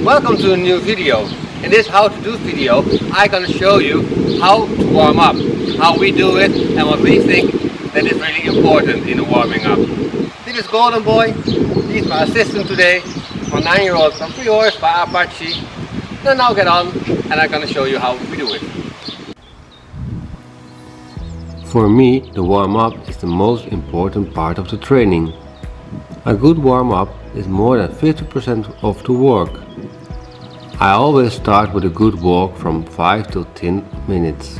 Welcome to a new video. In this how to do video, I'm gonna show you how to warm up, how we do it and what we think that is really important in the warming up. This is Golden Boy, he's my assistant today, my 9-year-old from 3 Horse by Apache. Then now get on and I'm gonna show you how we do it. For me, the warm-up is the most important part of the training. A good warm-up is more than 50% of the work. I always start with a good walk from 5 to 10 minutes.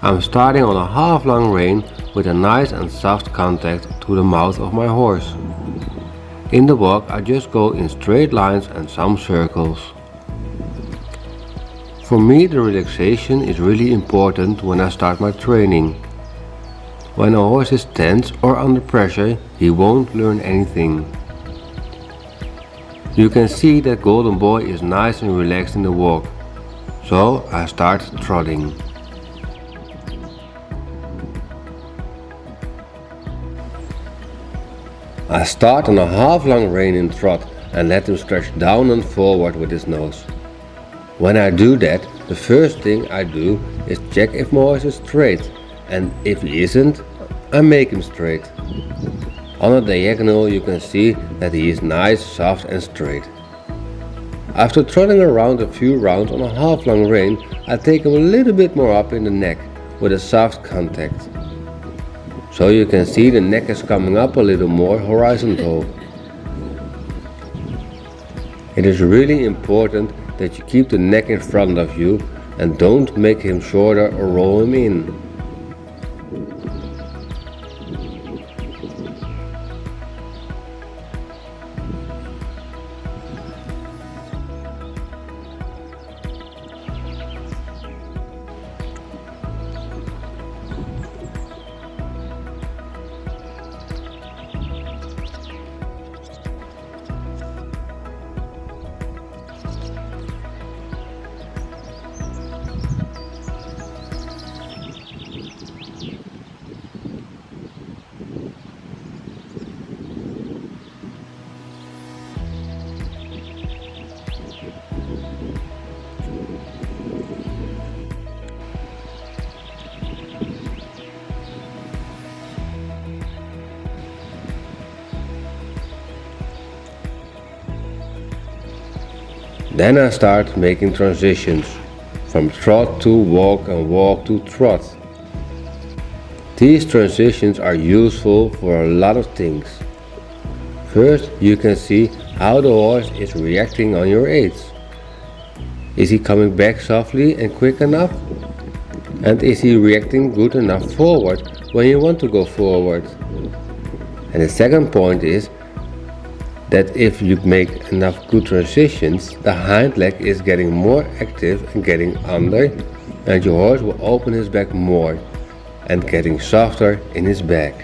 I'm starting on a half-long rein with a nice and soft contact to the mouth of my horse. In the walk I just go in straight lines and some circles. For me the relaxation is really important when I start my training. When a horse is tense or under pressure, he won't learn anything. You can see that Golden Boy is nice and relaxed in the walk, so I start trotting. I start on a half-long rein in trot and let him stretch down and forward with his nose. When I do that, the first thing I do is check if my horse is straight, and if he isn't, I make him straight. On a diagonal you can see that he is nice, soft and straight. After trotting around a few rounds on a half-long rein, I take him a little bit more up in the neck with a soft contact. So you can see the neck is coming up a little more horizontal. It is really important that you keep the neck in front of you and don't make him shorter or roll him in. Then I start making transitions, from trot to walk and walk to trot. These transitions are useful for a lot of things. First, you can see how the horse is reacting on your aids. Is he coming back softly and quick enough? And is he reacting good enough forward when you want to go forward? And the second point is that if you make enough good transitions, the hind leg is getting more active and getting under, and your horse will open his back more and getting softer in his back.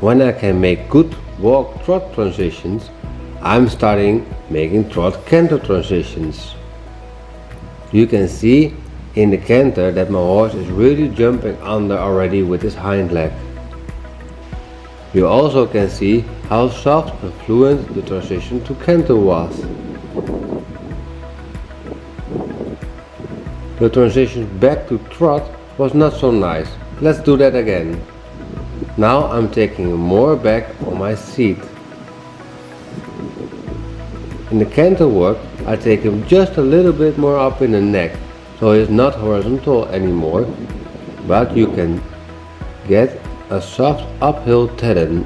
When I can make good walk-trot transitions, I'm starting making trot-canter transitions. You can see in the canter that my horse is really jumping under already with his hind leg. You also can see how soft and fluent the transition to canter was. The transition back to trot was not so nice. Let's do that again. Now I'm taking more back on my seat. In the canter work, I take him just a little bit more up in the neck, so he's not horizontal anymore, but you can get a soft uphill tenon.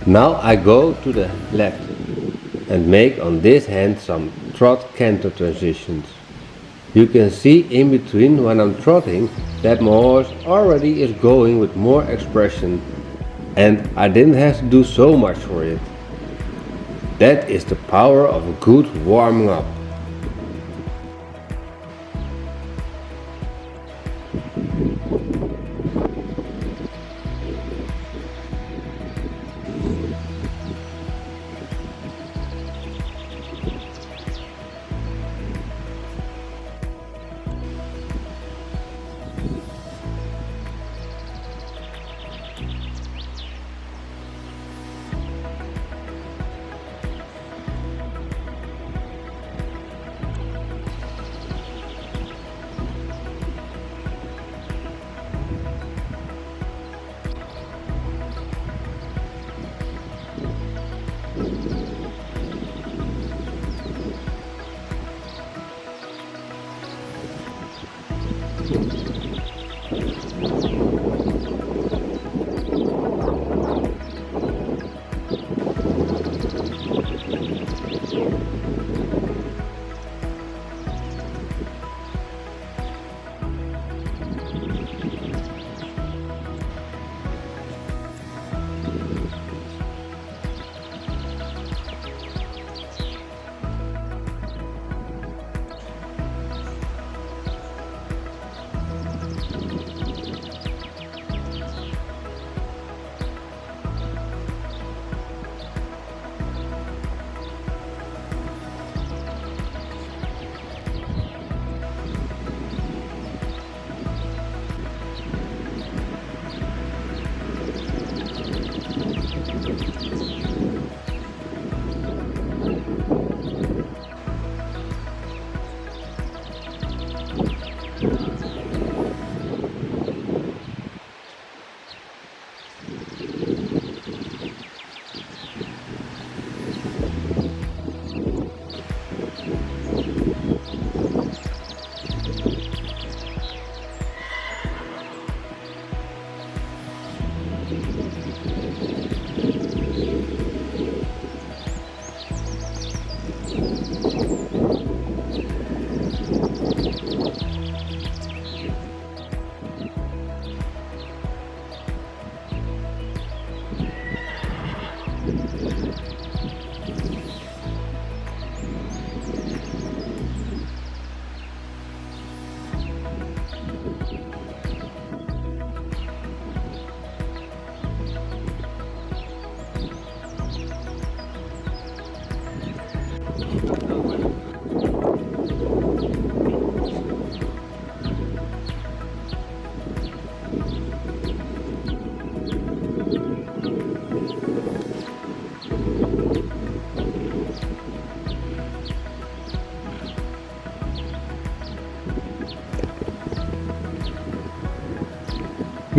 Now I go to the left and make on this hand some trot canter transitions. You can see in between when I'm trotting that my horse already is going with more expression, and I didn't have to do so much for it. That is the power of a good warming up.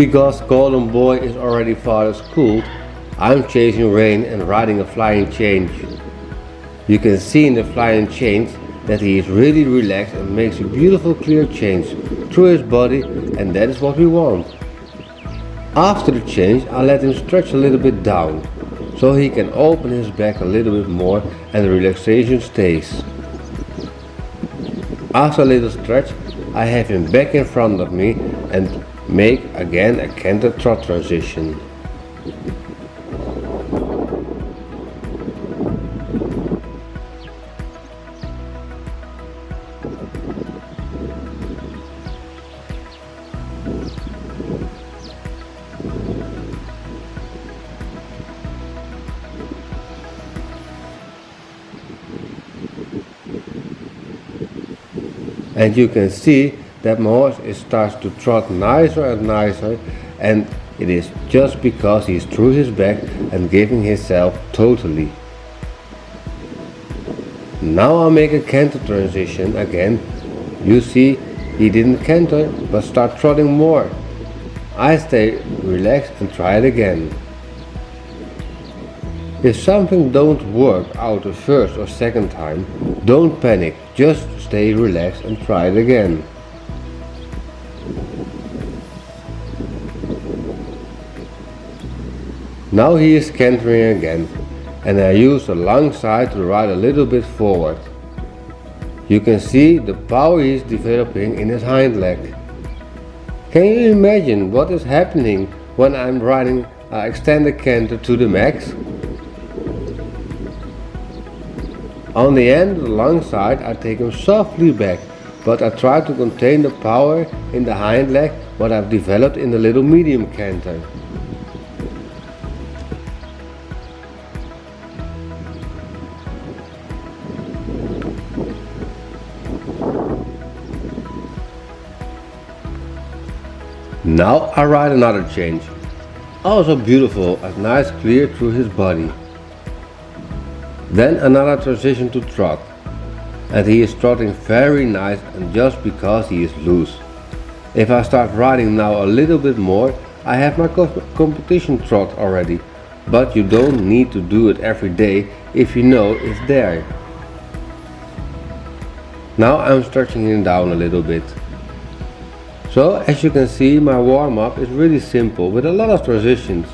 Because Golden Boy is already father schooled, I'm chasing rain and riding a flying change. You can see in the flying change that he is really relaxed and makes a beautiful clear change through his body, and that is what we want. After the change, I let him stretch a little bit down, so he can open his back a little bit more and the relaxation stays. After a little stretch, I have him back in front of me and make again a canter trot transition. And you can see that my horse starts to trot nicer and nicer, and it is just because he is through his back and giving himself totally. Now I'll make a canter transition again. You see he didn't canter but start trotting more. I stay relaxed and try it again. If something don't work out the first or second time, don't panic, just stay relaxed and try it again. Now he is cantering again, and I use the long side to ride a little bit forward. You can see the power he is developing in his hind leg. Can you imagine what is happening when I'm riding extended canter to the max? On the end of the long side, I take him softly back, but I try to contain the power in the hind leg what I've developed in the little medium canter. Now I ride another change, also beautiful and nice clear through his body. Then another transition to trot, and he is trotting very nice, and just because he is loose. If I start riding now a little bit more, I have my competition trot already, but you don't need to do it every day if you know it's there. Now I'm stretching him down a little bit. So as you can see, my warm-up is really simple with a lot of transitions.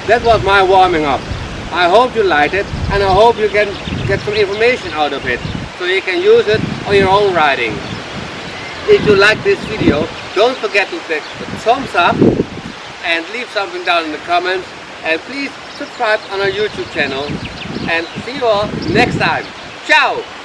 That was my warming up. I hope you liked it, and I hope you can get some information out of it so you can use it on your own riding. If you like this video, don't forget to click the thumbs up and leave something down in the comments, and please subscribe on our YouTube channel, and see you all next time. Ciao!